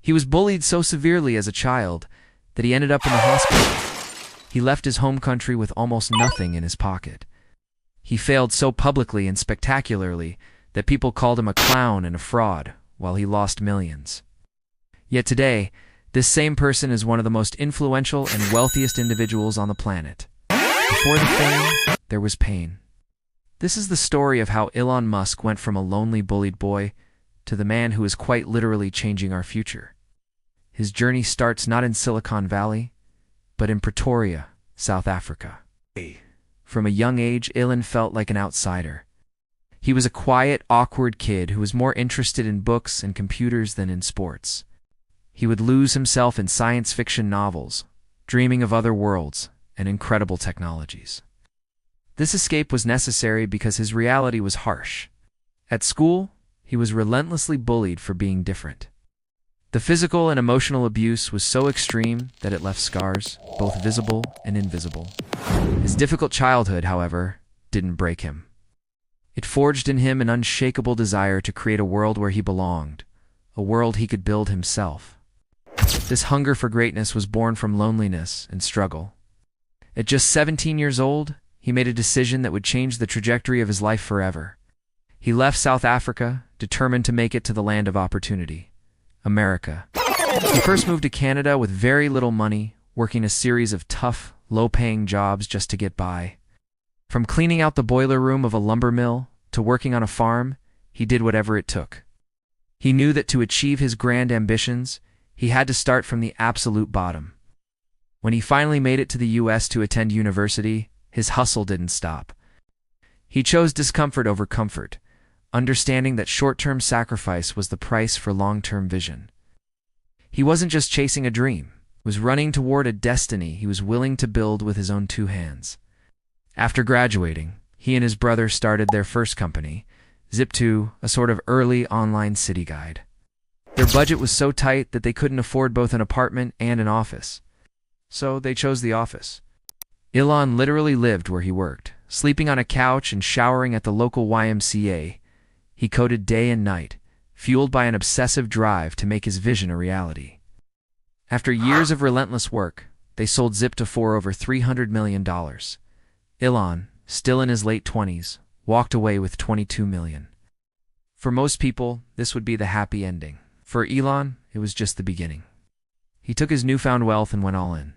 He was bullied so severely as a child that he ended up in the hospital. He left his home country with almost nothing in his pocket. He failed so publicly and spectacularly that people called him a clown and a fraud, while he lost millions. Yet today, this same person is one of the most influential and wealthiest individuals on the planet. Before the fame, there was pain. This is the story of how Elon Musk went from a lonely, bullied boy to the man who is quite literally changing our future. His journey starts not in Silicon Valley, but in Pretoria, South Africa. From a young age, Elon felt like an outsider. He was a quiet, awkward kid who was more interested in books and computers than in sports. He would lose himself in science fiction novels, dreaming of other worlds and incredible technologies. This escape was necessary because his reality was harsh. At school, he was relentlessly bullied for being different. The physical and emotional abuse was so extreme that it left scars, both visible and invisible. His difficult childhood, however, didn't break him. It forged in him an unshakable desire to create a world where he belonged, a world he could build himself. This hunger for greatness was born from loneliness and struggle. At just 17 years old, he made a decision that would change the trajectory of his life forever. He left South Africa, determined to make it to the land of opportunity, America. He first moved to Canada with very little money, working a series of tough, low-paying jobs just to get by. From cleaning out the boiler room of a lumber mill to working on a farm, he did whatever it took. He knew that to achieve his grand ambitions, he had to start from the absolute bottom. When he finally made it to the US to attend university, his hustle didn't stop. He chose discomfort over comfort, understanding that short-term sacrifice was the price for long-term vision. He wasn't just chasing a dream, he was running toward a destiny he was willing to build with his own two hands. After graduating, he and his brother started their first company, Zip2, a sort of early online city guide. Their budget was so tight that they couldn't afford both an apartment and an office. So they chose the office. Elon literally lived where he worked, sleeping on a couch and showering at the local YMCA. He coded day and night, fueled by an obsessive drive to make his vision a reality. After years of relentless work, they sold Zip2 for over $300 million. Elon, still in his late 20s, walked away with $22 million. For most people, this would be the happy ending. For Elon, it was just the beginning. He took his newfound wealth and went all in.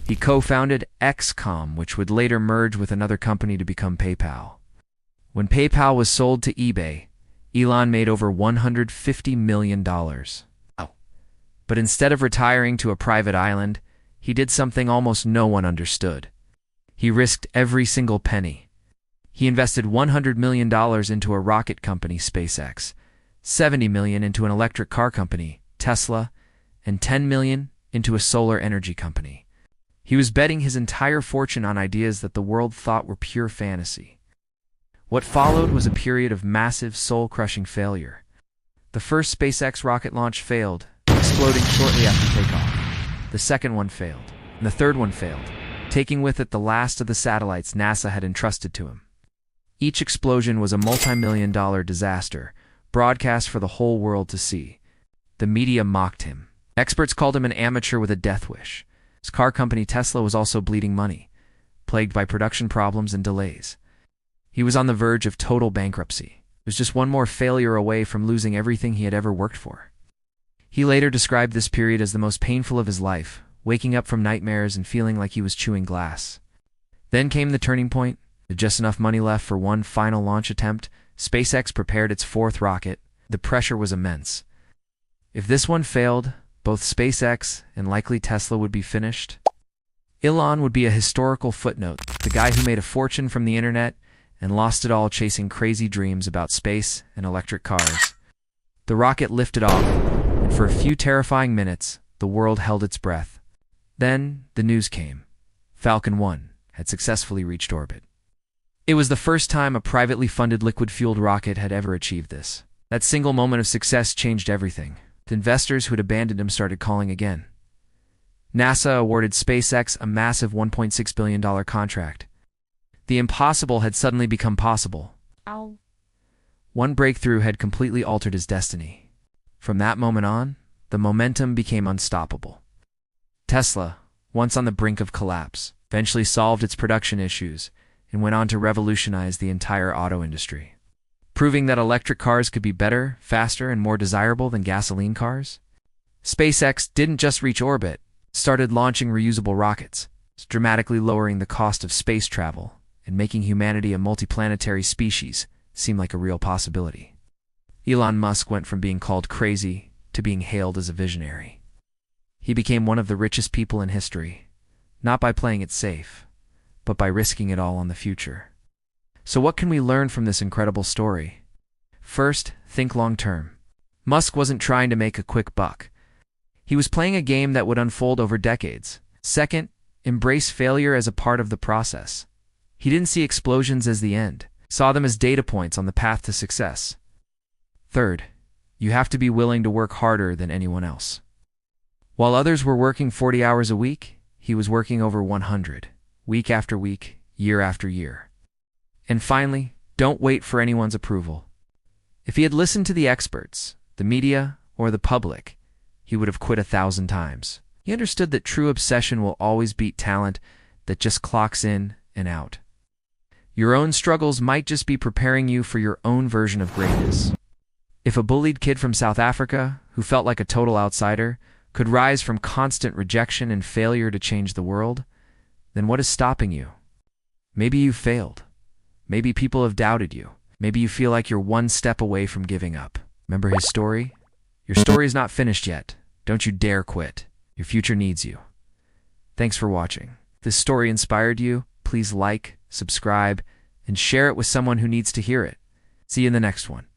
He co-founded XCOM, which would later merge with another company to become PayPal. When PayPal was sold to eBay, Elon made over $150 million. But instead of retiring to a private island, he did something almost no one understood. He risked every single penny. He invested $100 million into a rocket company, SpaceX, $70 million into an electric car company, Tesla, and $10 million into a solar energy company. He was betting his entire fortune on ideas that the world thought were pure fantasy. What followed was a period of massive, soul-crushing failure. The first SpaceX rocket launch failed, exploding shortly after takeoff. The second one failed, and the third one failed, taking with it the last of the satellites NASA had entrusted to him. Each explosion was a multi-million-dollar disaster, broadcast for the whole world to see. The media mocked him. Experts called him an amateur with a death wish. His car company Tesla was also bleeding money, plagued by production problems and delays. He was on the verge of total bankruptcy. It was just one more failure away from losing everything he had ever worked for. He later described this period as the most painful of his life, waking up from nightmares and feeling like he was chewing glass. Then came the turning point. With just enough money left for one final launch attempt, SpaceX prepared its fourth rocket. The pressure was immense. If this one failed, both SpaceX and likely Tesla would be finished. Elon would be a historical footnote, the guy who made a fortune from the internet and lost it all chasing crazy dreams about space and electric cars. The rocket lifted off, and for a few terrifying minutes, the world held its breath. Then, the news came. Falcon 1 had successfully reached orbit. It was the first time a privately funded liquid-fueled rocket had ever achieved this. That single moment of success changed everything. The investors who had abandoned him started calling again. NASA awarded SpaceX a massive $1.6 billion contract. The impossible had suddenly become possible. One breakthrough had completely altered his destiny. From that moment on, the momentum became unstoppable. Tesla, once on the brink of collapse, eventually solved its production issues and went on to revolutionize the entire auto industry, proving that electric cars could be better, faster, and more desirable than gasoline cars. SpaceX didn't just reach orbit, it started launching reusable rockets, dramatically lowering the cost of space travel and making humanity a multiplanetary species seem like a real possibility. Elon Musk went from being called crazy to being hailed as a visionary. He became one of the richest people in history, not by playing it safe, but by risking it all on the future. So what can we learn from this incredible story? First, think long-term. Musk wasn't trying to make a quick buck. He was playing a game that would unfold over decades. Second, embrace failure as a part of the process. He didn't see explosions as the end, saw them as data points on the path to success. Third, you have to be willing to work harder than anyone else. While others were working 40 hours a week, he was working over 100, week after week, year after year. And finally, don't wait for anyone's approval. If he had listened to the experts, the media, or the public, he would have quit 1,000 times. He understood that true obsession will always beat talent that just clocks in and out. Your own struggles might just be preparing you for your own version of greatness. If a bullied kid from South Africa, who felt like a total outsider, could rise from constant rejection and failure to change the world, then what is stopping you? Maybe you failed. Maybe people have doubted you. Maybe you feel like you're one step away from giving up. Remember his story? Your story is not finished yet. Don't you dare quit. Your future needs you. Thanks for watching. If this story inspired you, please like, subscribe, and share it with someone who needs to hear it. See you in the next one.